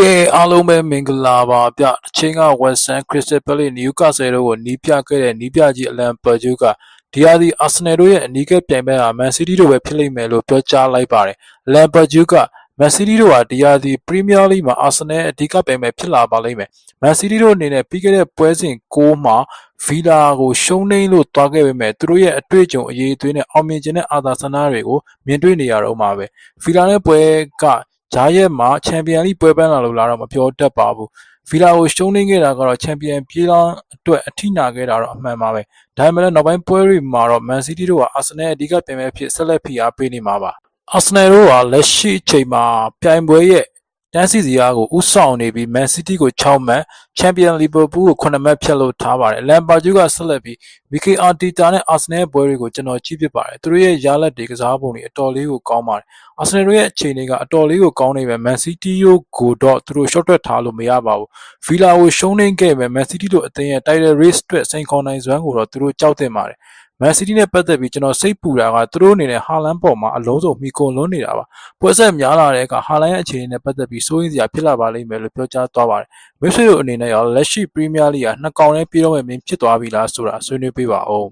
ကဲအားလုံးပဲမင်္ဂလာပါဗျအချင်းက Western Crystal Palace Newcastle တို့ကိုနီးပြခဲ့တဲ့နီးပြကြီးအလံပေါ်ကျူးကဒီဟာဒီအာဆနယ်တို့ရဲ့အနီးကပ်ပြိုင်ပွဲဟာမန်စီးတီးတို့ပဲဖြစ်လိမ့်မယ်လို့ပြောကြားလိုက်ပါတယ်အလံပေါ်ကျူးကမန်စီးတီးတို့ဟာဒီဟာဒီပရီးမီးယားလိမှာအာဆနယ်အဓိကပြိုင်ပွဲဖြစ်လာပါလိမ့်မယ်မန်စီးတီးတို့အနေနဲ့ပြီးခဲ့တဲ့ပွဲစဉ်6မှာဗီလာကိုရှုံးနိမ့်လို့တွားခဲ့ပေမဲ့သူတို့ရဲ့အတွေ့အကြုံအရေးအသွေးနဲ့အောင်မြင်ခြင်းနဲ့အာသာဆန္ဒတွေကိုမြင်တွေ့နေရတော့မှာပဲဗီလာနဲ့ပွဲကဂျာရက်မှာချန်ပီယံလိပွဲပန်းလာလို့လာတော့မပြောတတ်ပါဘူးဗီလာကိုရှုံးနေခဲ့တာကတော့ချန်ပီယံပြေးလောင်းအတွက်အထိနာခဲ့တာတော့အမှန်ပါပဲဒါပေမဲ့လည်းနောက်ပိုင်းပွဲတွေမှာတော့မန်စီးတီးတို့ကအာဆနယ်အဓိကပြိုင်ပွဲဖြစ်ဆက်လက်ဖိအားပေးနေမှာပါအာဆနယ်တို့ကလက်ရှိအချိန်မှာပြိုင်ပွဲရဲ့တန်းစီစီအားကိုဥဆောင်နေပြီးမန်စီးတီးကို6မှတ်ချန်ပီယံလီဗာပူးကို9မှတ်ဖြတ်လို့ထားပါတယ်လမ်ပါဂျူးကဆက်လက်ပြီးမီကေအာတီတာနဲ့အာဆနယ်ပွဲတွေကိုကျွန်တော်ကြည့်ဖြစ်ပါတယ်သူတို့ရဲ့ရလဒ်တွေကစားပုံတွေအတော်လေးကိုကောင်းပါတယ်အာဆနယ်တို့ရဲ့အခြေအနေကအတော်လေးကိုကောင်းနေပဲမန်စီးတီးကိုတော့သူတို့ short ထွက်ထားလို့မရပါဘူးဗီလာကိုရှုံးနေခဲ့ပဲမန်စီးတီးတို့အသင်းရဲ့ title race အတွက်စိန်ခေါ်နိုင်စွမ်းကိုတော့သူတို့ကြောက်တင်ပါတယ်မန်စီးတီးနဲ့ပတ်သက်ပြီးကျွန်တော်စိတ်ပူတာကသူတို့အနေနဲ့ဟာလန်ပေါ်မှာအလုံးစုံမိကုန်လွန်းနေတာပါပွဲဆက်များလာတဲ့အခါဟာလန်ရဲ့အခြေအနေနဲ့ပတ်သက်ပြီးစိုးရိမ်စရာဖြစ်လာပါလိမ့်မယ်လို့ပြောကြားသွားပါတယ်မိတ်ဆွေတို့အနေနဲ့ရောလက်ရှိပရီးမီးယားလိဟာနှစ်ကောင်နဲ့ပြေးတော့မယ်မင်းဖြစ်သွားပြီလားဆိုတာဆွေးနွေးပေးပါဦး